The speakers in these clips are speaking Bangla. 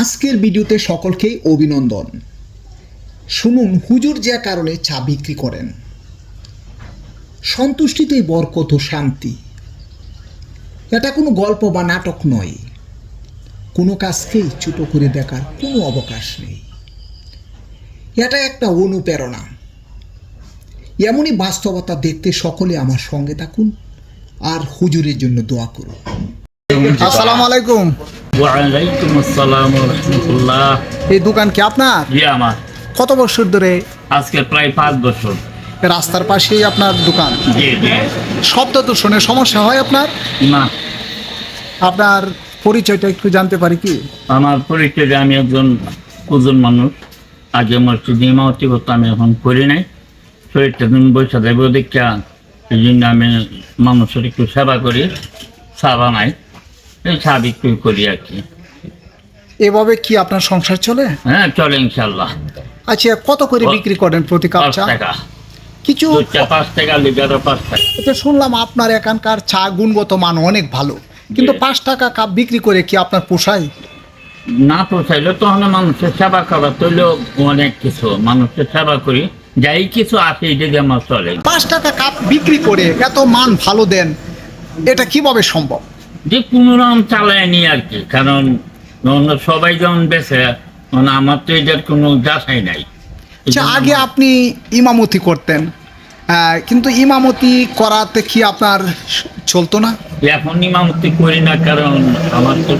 আজকের ভিডিওতে সকলকেই অভিনন্দন। শুনুন হুজুর যে কারণে চা বিক্রি করেন। সন্তুষ্টিতেই বরকত ও শান্তি। এটা কোনো গল্প বা নাটক নয়। কোনো কাজকেই ছোট করে দেখার কোনো অবকাশ নেই। এটা একটা অনুপ্রেরণা। এমনই বাস্তবতা দেখতে সকলে আমার সঙ্গে থাকুন আর হুজুরের জন্য দোয়া করুন। আসসালামু আলাইকুম। ওয়ালাইকুম আসসালাম ওয়া রাহমাতুল্লাহ। এই দোকান কি আপনার? জি আমার। কত বছর ধরে? আজকে প্রায় 5 বছর। রাস্তার পাশেই আপনার দোকান? জি জি। শব্দ দূষণের সমস্যা হয় আপনার? না, আপনার পরিচয়টা একটু জানতে পারি কি? আমার পরিচয় আমি একজন ওজন মানুষ। আগে মসজিদে ইমামতি করতাম, আমি এখন করি নাই। শরীরটা দিন বৈশা দেবো দেখা, এই জন্য আমি মানুষের একটু সেবা করি। চা বানাই, এই চা বিক্রি করি আর কি। এভাবে কি আপনার সংসার চলে? হ্যাঁ চলে ইনশাল্লাহ। আচ্ছা, কত করে বিক্রি করেন প্রতি কাপ 5 চা? টাকা কিছু দুধটা 5 টাকা, লিটারও 5 টাকা। এটা শুনলাম আপনার এখানকার চা গুণগত মান অনেক ভালো, কিন্তু জি। 5 টাকা কাপ বিক্রি করে কি আপনার পোষায়? না পোষাইলে তো আমরা মানুষের সেবা করা তৈলেও অনেক কিছু মানুষের সেবা করি, যাই কিছু আছে এটা দিয়ে আমার চলে। 5 টাকা কাপ বিক্রি করে এত মান ভালো দেন, এটা কিভাবে সম্ভব? যে কোনো রকম চালায় নি আর কি, কারণ অন্য সবাই যেমন বেছে, মানে আমার তো এটার কোনো যাচাই নাই। আচ্ছা, আগে আপনি ইমামতি করতেন, কিন্তু ইমামতি করাতে কি আপনার চলতো না? এখন ইমামতি করি না, কারণ আমার তো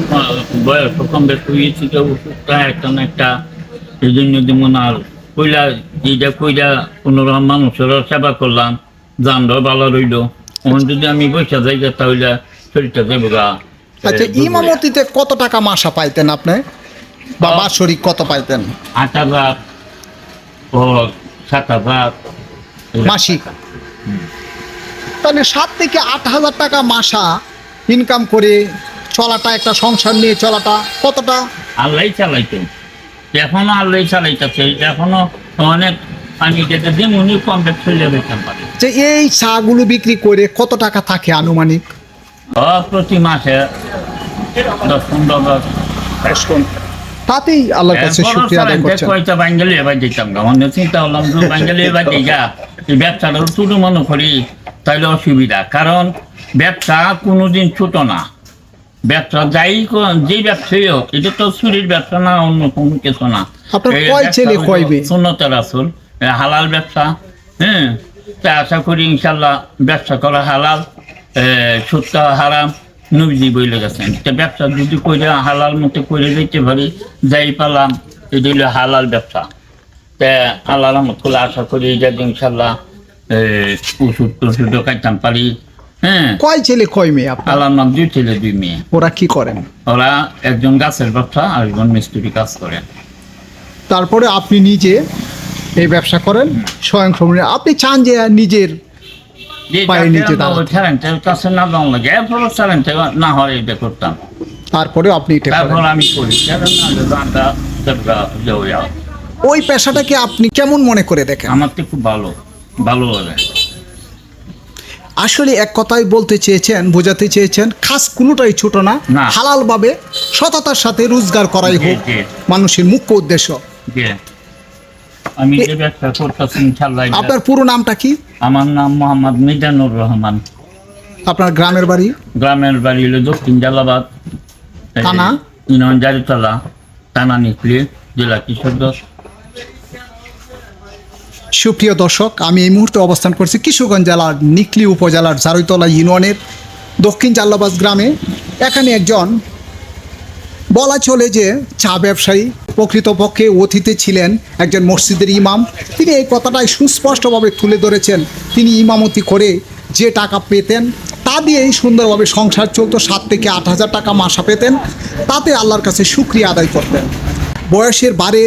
বয়স কম বেশ হয়েছে, ওষুধটা একটা না একটা, এই জন্য যেমন আর কইলা এইটা কইরা কোনো রকম মানুষের সেবা করলাম, জানরাও ভালো রইল। এখন যদি আমি বসে যাই তাহলে শরীরটা যাবো গা। আচ্ছা, ইমামতিতে কত টাকা মাসা পাইতেন আপনি, বা বাৎসরিক কত পাইতেন? 8,000 ও 7,000 মাসিক? তাহলে 7 থেকে 8,000 টাকা মাসা ইনকাম করে চলাটা, একটা সংসার নিয়ে চলাটা কতটা? আল্লাহ চালাইতো, এখনো আল্লাহ চালাইতেছে, এখনো অনেক। আমি যেটা যেমনি কম বেশ চলে যেতাম পারি। যে এই চাগুলো বিক্রি করে কত টাকা থাকে আনুমানিক? প্রতি মাসে 10-15,000। তাতেই আল্লাহর কাছে শুকরিয়া আদায় করছেন। কয়টা বাঙ্গালি এবার দিতাম গা, মানে চিন্তা করলাম যে বাঙ্গালি এবার দিঘা এই ব্যবসাটা ছোট মনে করি তাইলে অসুবিধা, কারণ ব্যবসা কোনোদিন ছোট না। ব্যবসা যাই যে ব্যবসায়ী হোক, এটা তো চুরির ব্যবসা না, অন্য কোনো কিছু না। আপনার কয় ছেলে কয় মেয়ে? সুন্নতে রাসূল, হালাল ব্যবসা। হ্যাঁ, তা আশা করি ইনশাল্লাহ ব্যবসা করা হালাল, সুদটা হারাম, নবীজি বলে গেছেন। তা ব্যবসা যদি করে হালাল মতো করে দিতে পারি, যাই পালাম, এটা হলো হালাল ব্যবসা। তা আল্লাহর রহমত করলে আশা করি এটা ইনশাল্লাহ ওষুধ টষুধও খাইতাম পারি। হ্যাঁ, কয় ছেলে কয় মেয়ে আপনার? আল্লাহর নাম 2 ছেলে 2 মেয়ে। ওরা কি করেন? ওরা একজন গাছের ব্যবসা আর একজন মিস্ত্রি কাজ করেন। তারপরে আপনি নিজে এই ব্যবসা করেন স্বয়ংসম্পূর্ণ। আপনি চান যে নিজের পায়ে নিচে দাঁড়াতে। কাছে না দাম লাগে, এরপর না হয় এটা করতাম, তারপরে আপনি এটা তারপর করেন। আমি করি। ওই পেশাটাকে আপনি কেমন মনে করে দেখেন? আমার তো খুব ভালো ভালো লাগে। আসলে এক কথাই বলতে চেয়েছেন, বোঝাতে চেয়েছেন, খাস কোনোটাই ছোট না, না। হালালভাবে সততার সাথে রোজগার করাই হোক জি। মানুষের মুখ্য উদ্দেশ্য। যে আমি যে ব্যবসা করতেছি ইনশাল্লাহ। আপনার পুরো নামটা কি? আমার নাম মোহাম্মদ মিজানুর রহমান। আপনার গ্রামের বাড়ি? গ্রামের বাড়ি হলো দক্ষিণ জালাবাদ, থানা ইউনিয়ন জারিতলা, থানা নিকলি, জেলা কিশোরগঞ্জ। সুপ্রিয় দর্শক, আমি এই মুহূর্তে অবস্থান করছি কিশোরগঞ্জ জেলার নিকলি উপজেলার জারুইতলা ইউনিয়নের দক্ষিণ জাল্লাবাজ গ্রামে। এখানে একজন বলা চলে যে চা ব্যবসায়ী, প্রকৃতপক্ষে অতীতে ছিলেন একজন মসজিদের ইমাম। তিনি এই কথাটাই সুস্পষ্টভাবে তুলে ধরেছেন। তিনি ইমামতি করে যে টাকা পেতেন তা দিয়েই সুন্দরভাবে সংসার চলতো। 7 থেকে 8,000 টাকা মাসা পেতেন, তাতে আল্লাহর কাছে শুকরিয়া আদায় করতেন। বয়সের বারে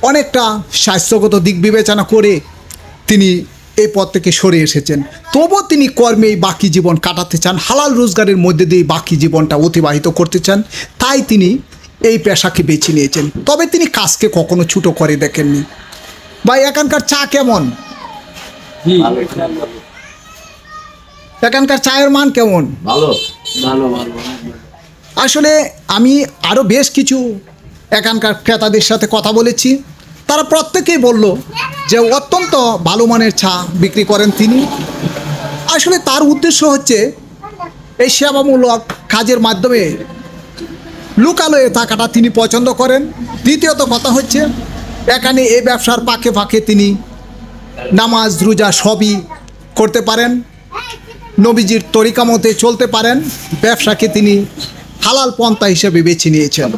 অনেকটা স্বাস্থ্যগত দিক বিবেচনা করে তিনি এই পথ থেকে সরে এসেছেন। তবুও তিনি কর্মেই বাকি জীবন কাটাতে চান, হালাল রোজগারের মধ্যে দিয়ে বাকি জীবনটা অতিবাহিত করতে চান। তাই তিনি এই পেশাকে বেছে নিয়েছেন। তবে তিনি কাজকে কখনো ছোটো করে দেখেননি। ভাই, এখানকার চা কেমন? এখানকার চায়ের মান কেমন? ভালো ভালো ভালো। আসলে আমি আরও বেশ কিছু এখানকার ক্রেতাদের সাথে কথা বলেছি, তারা প্রত্যেকেই বলল যে অত্যন্ত ভালো মানের চা বিক্রি করেন তিনি। আসলে তার উদ্দেশ্য হচ্ছে এই সেবামূলক কাজের মাধ্যমে লোকালয়ে থাকাটা তিনি পছন্দ করেন। দ্বিতীয়ত কথা হচ্ছে এখানে এই ব্যবসার পাকে ফাঁকে তিনি নামাজ রোজা সবই করতে পারেন, নবীজির তরিকা মতে চলতে পারেন। ব্যবসাকে তিনি হালাল পন্থা হিসেবে বেছে নিয়েছেন।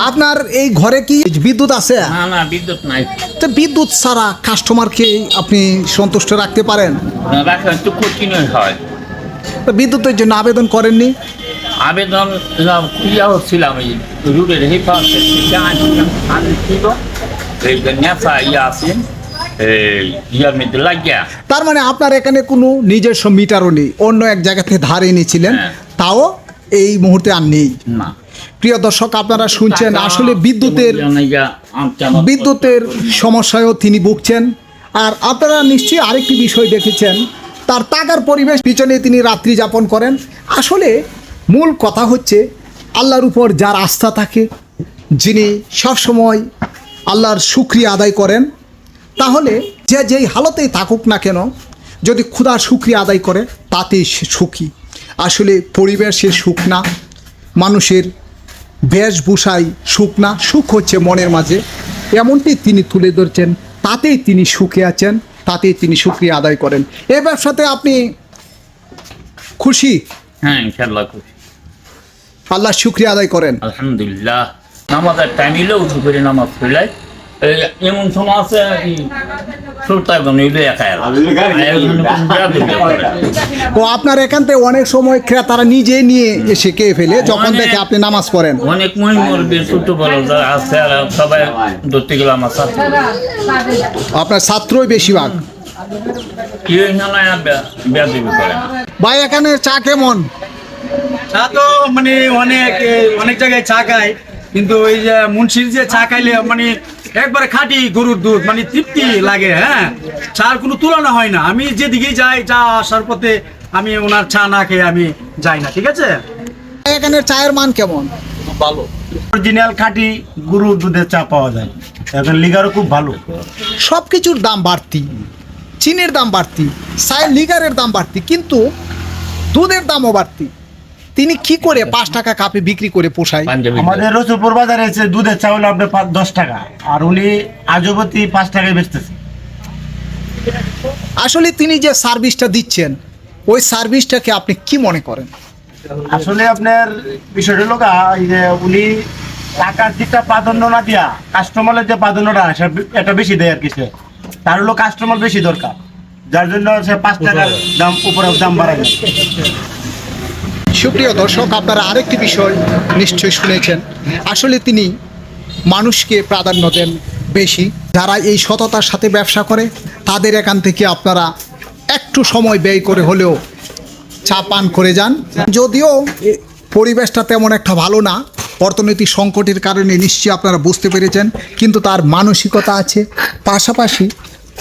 আপনার এই ঘরে কি বিদ্যুৎ আছে? না না, বিদ্যুৎ নাই। তো বিদ্যুৎ ছাড়া কাস্টমারকে আপনি সন্তুষ্ট রাখতে পারেন? রাখা একটু কঠিন হয়। তো বিদ্যুতের জন্য আবেদন করেননি? আবেদন ইয়া হচ্ছিলাম, এই রুটের হেফাজতে আমি ছিল এই নেশা ইয়া আছে এই ইয়ার মধ্যে লাগিয়া। তার মানে আপনার এখানে কোনো নিজস্ব মিটারও নেই, অন্য এক জায়গা থেকে ধার এনেছিলেন, হ্যাঁ। তাও এই মুহূর্তে আর নেই। না, প্রিয় দর্শক, আপনারা শুনছেন আসলে বিদ্যুতের সমস্যায়ও তিনি ভুগছেন। আর আপনারা নিশ্চয়ই আরেকটি বিষয় দেখেছেন, তার টাকার পরিবেশ পিছনে তিনি রাত্রি যাপন করেন। আসলে মূল কথা হচ্ছে আল্লাহর উপর যার আস্থা থাকে, যিনি সবসময় আল্লাহর শুকরিয়া আদায় করেন, তাহলে যে যেই হালতেই থাকুক না কেন, যদি ক্ষুধার শুকরিয়া আদায় করে তাতেই সে সুখী। আসলে পরিবেশের সুখ না, মানুষের বেশভূষায় সুখ না, সুখ হচ্ছে মনের মাঝে, এমনটি তিনি তুলে ধরছেন। তাতেই তিনি সুখে আছেন, তাতেই তিনি শুকরিয়া আদায় করেন। এই ব্যবসাতে আপনি খুশি? হ্যাঁ, ইনশাল্লাহ খুশি। আল্লাহর শুকরিয়া আদায় করেন? আলহামদুলিল্লাহ। নামাজের টাইম এলেও উঠু করে নামাজ পড়লাই। এমন সময় আছে ও আপনার এখান থেকে অনেক সময় ক্রেতারা নিজে নিয়ে এসে খেয়ে ফেলে যখন দেখে আপনি নামাজ পড়েন। অনেক মহিমুরবি ছোট বড় যারা আছে আর সবাই ধরতে গেলে আমার ছাত্র। আপনার ছাত্রই বেশিরভাগ। কেউ বেয়াদবি করে না। ভাই এখানে চা কেমন? চা তো মানে অনেক অনেক জায়গায় চা খায়, কিন্তু ওই যে মুন্সির যে চা খাইলে মানে একবারে খাঁটি গরুর দুধ, মানে তৃপ্তি লাগে। হ্যাঁ, চার কোনো তুলনা হয় না। আমি যেদিকেই যাই, চা আসার পথে আমি ওনার চা না খেয়ে আমি যাই না। ঠিক আছে, এখানে চায়ের মান কেমন? ভালো, অরিজিনাল খাঁটি গরুর দুধের চা পাওয়া যায়। এখন লিগারও খুব ভালো। সব কিছুর দাম বাড়তি, চিনির দাম বাড়তি, চায়ের লিগারের দাম বাড়তি, কিন্তু দুধের দামও বাড়তি। তিনি কি করে 5 টাকা কাপে বিক্রি করে পোষায়? আমাদের রসুলপুর বাজারে এসে দুধের চা হলো আপনার 10 টাকা, আর উনি আজবতি 5 টাকায় বেচতেছে। আসলে তিনি যে সার্ভিসটা দিচ্ছেন, ওই সার্ভিসটাকে আপনি কি মনে করেন? আসলে আপনার বিষয়টা হলো এই যে উনি টাকার দিকটা প্রাধান্য না দিয়া কাস্টমারের যে প্রাধান্যটা এটা বেশি দেয় আর কি। তার হলো কাস্টমার বেশি দরকার, যার জন্য সে 5 টাকার দাম উপরে দাম বাড়ায়। সুপ্রিয় দর্শক, আপনারা আরেকটি বিষয় নিশ্চয়ই শুনেছেন, আসলে তিনি মানুষকে প্রাধান্য দেন বেশি। যারা এই সততার সাথে ব্যবসা করে তাদের এখান থেকে আপনারা একটু সময় ব্যয় করে হলেও চা পান করে যান। যদিও পরিবেশটা তেমন একটা ভালো না, অর্থনৈতিক সংকটের কারণে নিশ্চয়ই আপনারা বুঝতে পেরেছেন, কিন্তু তার মানসিকতা আছে। পাশাপাশি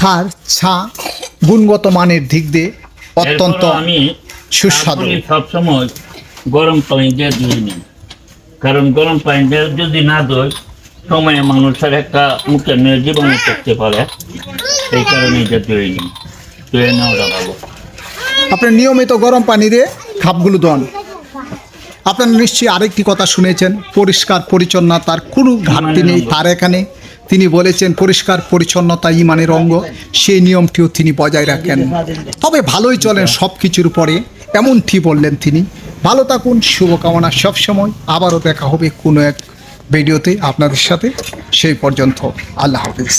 তার চা গুণগত মানের দিক দিয়ে অত্যন্ত সুস্বাদু। সবসময় গরম পানি দিয়ে ধুয়ে নিন, কারণ গরম পানি দিয়ে যদি না ধোয় সময়ে মানুষের একটা মুখে নিয়ে জীবাণু করতে পারে, এই কারণে এটা ধুয়ে নিন, ধুয়ে নেওয়াটা ভালো। আপনার নিয়মিত গরম পানি দিয়ে খাপগুলো ধোন। আপনারা নিশ্চয়ই আরেকটি কথা শুনেছেন, পরিষ্কার পরিচ্ছন্নতার কোনো ঘাটতি নেই তার এখানে। তিনি বলেছেন পরিষ্কার পরিচ্ছন্নতা ইমানের অঙ্গ, সেই নিয়মটিও তিনি বজায় রাখেন। তবে ভালোই চলেন সব কিছুর উপরে, এমনটি বললেন তিনি। ভালো থাকুন, শুভকামনা সবসময়। আবারও দেখা হবে কোনো এক ভিডিওতে আপনাদের সাথে। সেই পর্যন্ত আল্লাহ হাফিজ।